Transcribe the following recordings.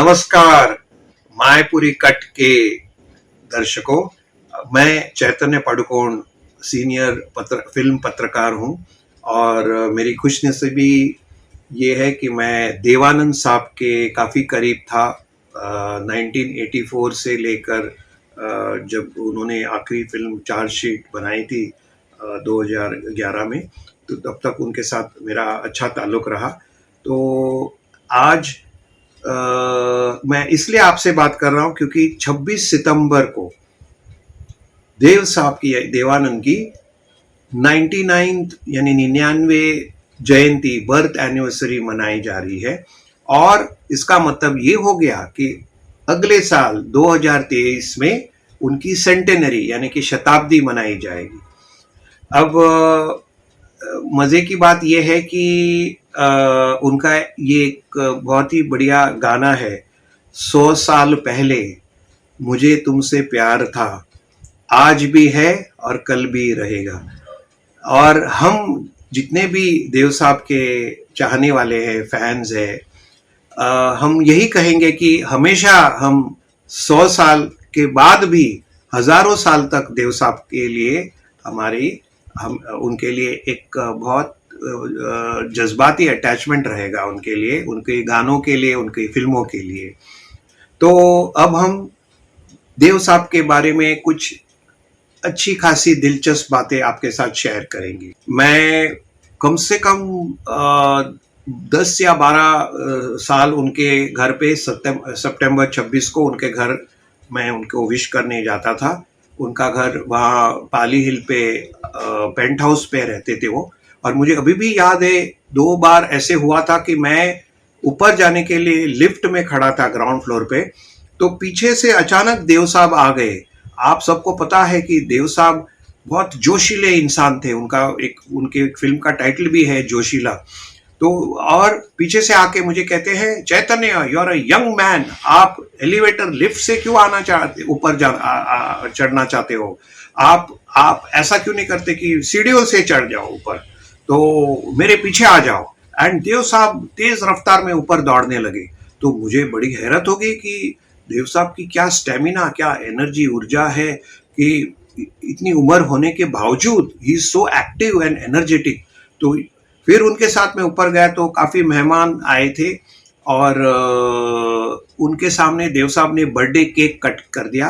नमस्कार मायपुरी कट के दर्शकों। मैं चैतन्य पादुकोण सीनियर फिल्म पत्रकार हूं और मेरी खुशनसीबी ये है कि मैं देवानंद साहब के काफ़ी करीब था। 1984 से लेकर जब उन्होंने आखिरी फिल्म चार्जशीट बनाई थी 2011 में, तो तब तक उनके साथ मेरा अच्छा ताल्लुक रहा। तो आज मैं इसलिए आपसे बात कर रहा हूं क्योंकि 26 सितंबर को देवानंद की 99 यानी 99 जयंती बर्थ एनिवर्सरी मनाई जा रही है। और इसका मतलब ये हो गया कि अगले साल 2023 में उनकी सेंटेनरी यानी कि शताब्दी मनाई जाएगी। अब मज़े की बात यह है कि उनका ये एक बहुत ही बढ़िया गाना है, 100 साल पहले मुझे तुमसे प्यार था, आज भी है और कल भी रहेगा। और हम जितने भी देव साहब के चाहने वाले हैं, फैंस हैं, हम यही कहेंगे कि हमेशा हम 100 साल के बाद भी हजारों साल तक देव साहब के लिए हम उनके लिए एक बहुत जज्बाती अटैचमेंट रहेगा, उनके लिए, उनके गानों के लिए, उनकी फिल्मों के लिए। तो अब हम देव साहब के बारे में कुछ अच्छी खासी दिलचस्प बातें आपके साथ शेयर करेंगे। मैं कम से कम 10 या 12 साल उनके घर पे सितंबर 26 को उनके घर मैं उनको विश करने जाता था। उनका घर वहाँ पाली हिल पे पेंट हाउस पे रहते थे वो। और मुझे अभी भी याद है, 2 बार ऐसे हुआ था कि मैं ऊपर जाने के लिए लिफ्ट में खड़ा था ग्राउंड फ्लोर पे, तो पीछे से अचानक देव साहब आ गए। आप सबको पता है कि देव साहब बहुत जोशीले इंसान थे। उनके फिल्म का टाइटल भी है जोशीला। तो और पीछे से आके मुझे कहते हैं, Chaitanya you are a young man, आप एलिवेटर लिफ्ट से क्यों आना चाहते, ऊपर चढ़ना चाहते हो, आप ऐसा क्यों नहीं करते कि सीढ़ियों से चढ़ जाओ ऊपर, तो मेरे पीछे आ जाओ। एंड देव साहब तेज रफ्तार में ऊपर दौड़ने लगे। तो मुझे बड़ी हैरत हो गई कि देव साहब की क्या स्टेमिना, क्या एनर्जी, ऊर्जा है कि इतनी उम्र होने के बावजूद he is so active and energetic. तो फिर उनके साथ में ऊपर गया तो काफ़ी मेहमान आए थे और उनके सामने देव साहब ने बर्थडे केक कट कर दिया।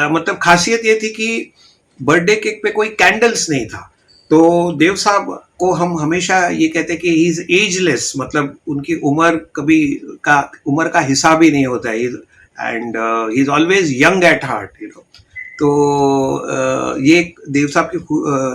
मतलब खासियत ये थी कि बर्थडे केक पे कोई कैंडल्स नहीं था। तो देव साहब को हम हमेशा ये कहते हैं कि ही इज एजलेस, मतलब उनकी उम्र का हिसाब ही नहीं होता है, and he is always young at heart, you know. तो ये देव साहब की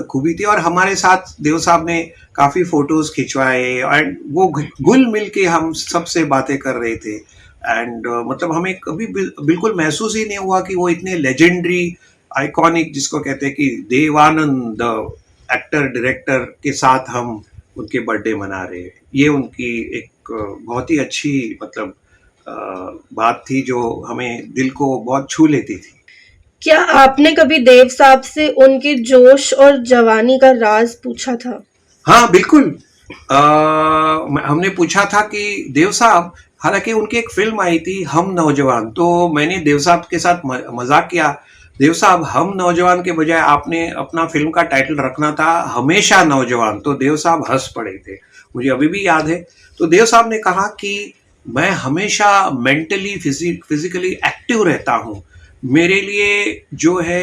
खूबी थी। और हमारे साथ देव साहब ने काफ़ी फोटोज खिंचवाए एंड वो घुल मिल के हम सबसे बातें कर रहे थे। एंड मतलब हमें कभी बिल्कुल महसूस ही नहीं हुआ कि वो इतने लेजेंडरी, आइकॉनिक, जिसको कहते हैं कि देवानंद एक्टर डायरेक्टर के साथ हम उनके बर्थडे मना रहे हैं। ये उनकी एक बहुत ही अच्छी मतलब बात थी जो हमें दिल को बहुत छू लेती थी। क्या आपने कभी देव साहब से उनके जोश और जवानी का राज पूछा था? हाँ बिल्कुल। हमने पूछा था कि देव साहब, हालांकि उनकी एक फिल्म आई थी हम नौजवान, तो मैंने देव साहब के साथ मजाक किया, देव साहब हम नौजवान के बजाय आपने अपना फिल्म का टाइटल रखना था हमेशा नौजवान। तो देव साहब हंस पड़े थे, मुझे अभी भी याद है। तो देव साहब ने कहा कि मैं हमेशा मेंटली फिजिकली एक्टिव रहता हूँ। मेरे लिए जो है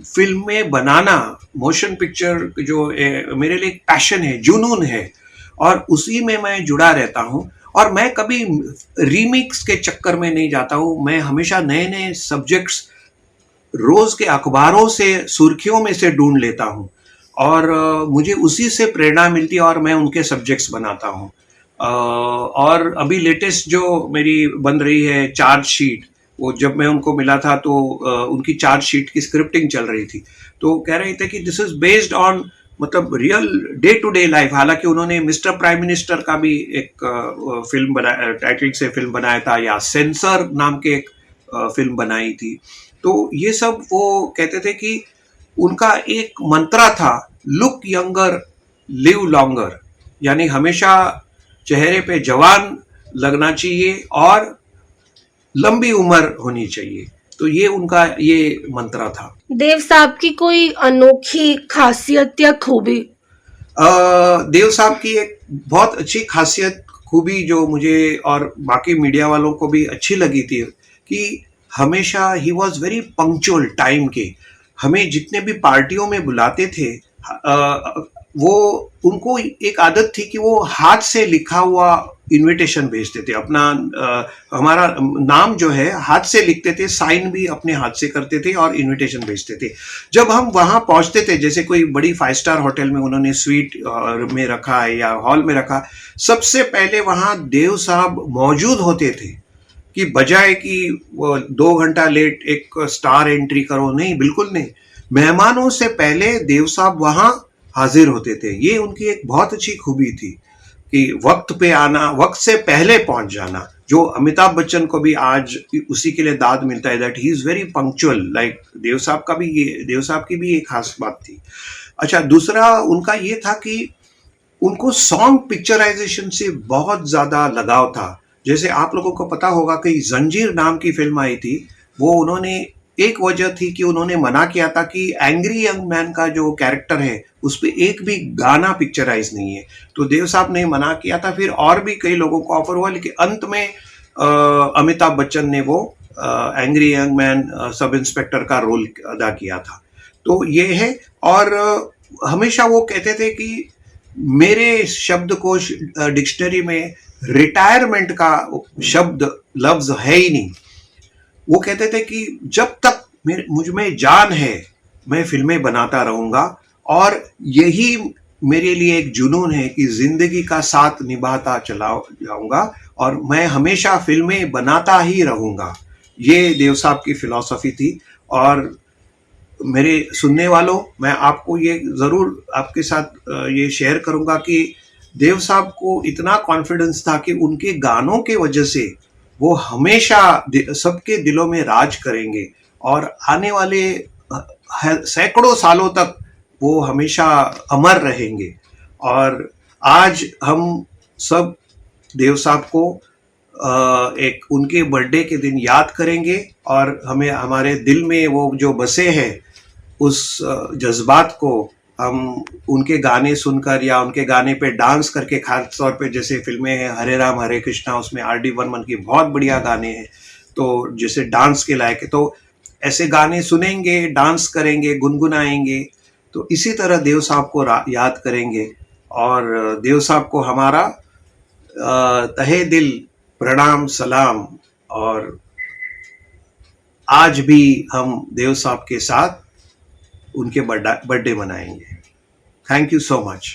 फिल्में बनाना, मोशन पिक्चर जो मेरे लिए एक पैशन है, जुनून है, और उसी में मैं जुड़ा रहता हूँ। और मैं कभी रीमिक्स के चक्कर में नहीं जाता हूँ। मैं हमेशा नए नए सब्जेक्ट्स रोज के अखबारों से, सुर्खियों में से ढूंढ लेता हूँ और मुझे उसी से प्रेरणा मिलती है और मैं उनके सब्जेक्ट्स बनाता हूँ। और अभी लेटेस्ट जो मेरी बन रही है चार्ज शीट, वो जब मैं उनको मिला था तो उनकी चार्ज शीट की स्क्रिप्टिंग चल रही थी, तो कह रहे थे कि दिस इज बेस्ड ऑन मतलब real day to day life. हालांकि उन्होंने मिस्टर प्राइम मिनिस्टर का भी एक फिल्म बनाया, टाइटल से फिल्म बनाया था, या सेंसर नाम के एक फिल्म बनाई थी। तो ये सब वो कहते थे कि उनका एक मंत्रा था, लुक यंगर लिव लॉन्गर, यानी हमेशा चेहरे पे जवान लगना चाहिए और लंबी उम्र होनी चाहिए। तो ये उनका ये मंत्र था। देव साहब की कोई अनोखी खासियत या खूबी? देव साहब की एक बहुत अच्छी खासियत खूबी जो मुझे और बाकी मीडिया वालों को भी अच्छी लगी थी कि हमेशा he was very punctual time के। हमें जितने भी पार्टियों में बुलाते थे, वो उनको एक आदत थी कि वो हाथ से लिखा हुआ इनविटेशन भेजते थे। अपना हमारा नाम जो है हाथ से लिखते थे, साइन भी अपने हाथ से करते थे और इनविटेशन भेजते थे। जब हम वहां पहुंचते थे, जैसे कोई बड़ी 5 स्टार होटल में उन्होंने स्वीट में रखा है या हॉल में रखा, सबसे पहले वहां देव साहब मौजूद होते थे। कि बजाय कि वो 2 घंटा लेट एक स्टार एंट्री करो, नहीं, बिल्कुल नहीं। मेहमानों से पहले देव साहब वहां हाजिर होते थे। ये उनकी एक बहुत अच्छी खूबी थी कि वक्त पे आना, वक्त से पहले पहुंच जाना, जो अमिताभ बच्चन को भी आज उसी के लिए दाद मिलता है, that he is very punctual. Like Dev sahab का भी ये, देव साहब की भी एक खास बात थी। अच्छा, दूसरा उनका ये था कि उनको सॉन्ग पिक्चराइजेशन से बहुत ज्यादा लगाव था। जैसे आप लोगों को पता होगा कि जंजीर नाम की फिल्म आई थी, वो उन्होंने, एक वजह थी कि उन्होंने मना किया था कि एंग्री यंग मैन का जो कैरेक्टर है उस पर एक भी गाना पिक्चराइज नहीं है। तो देव साहब ने मना किया था, फिर और भी कई लोगों को ऑफर हुआ, लेकिन अंत में अमिताभ बच्चन ने वो angry young man sub inspector का रोल अदा किया था। तो ये है। और हमेशा वो कहते थे कि मेरे शब्दकोश डिक्शनरी में रिटायरमेंट का शब्द लफ्ज है ही नहीं। वो कहते थे कि जब तक मुझ में जान है मैं फिल्में बनाता रहूंगा, और यही मेरे लिए एक जुनून है कि जिंदगी का साथ निभाता चला जाऊंगा और मैं हमेशा फिल्में बनाता ही रहूंगा। ये देव साहब की फिलॉसफी थी। और मेरे सुनने वालों, मैं आपको ये जरूर आपके साथ ये शेयर करूंगा कि देव साहब को इतना कॉन्फिडेंस था कि उनके गानों के वजह से वो हमेशा सबके दिलों में राज करेंगे, और आने वाले सैकड़ों सालों तक वो हमेशा अमर रहेंगे। और आज हम सब देव साहब को एक उनके बर्थडे के दिन याद करेंगे, और हमें हमारे दिल में वो जो बसे हैं उस जज्बात को हम उनके गाने सुनकर या उनके गाने पे डांस करके, खास तौर पे जैसे फिल्में हैं हरे राम हरे कृष्णा, उसमें R.D. बर्मन की बहुत बढ़िया गाने हैं, तो जैसे डांस के लायक है, तो ऐसे गाने सुनेंगे, डांस करेंगे, गुनगुनाएंगे, तो इसी तरह देव साहब को याद करेंगे। और देव साहब को हमारा तहे दिल प्रणाम सलाम। और आज भी हम देव साहब के साथ उनके बर्थडे मनाएंगे। Thank you so much.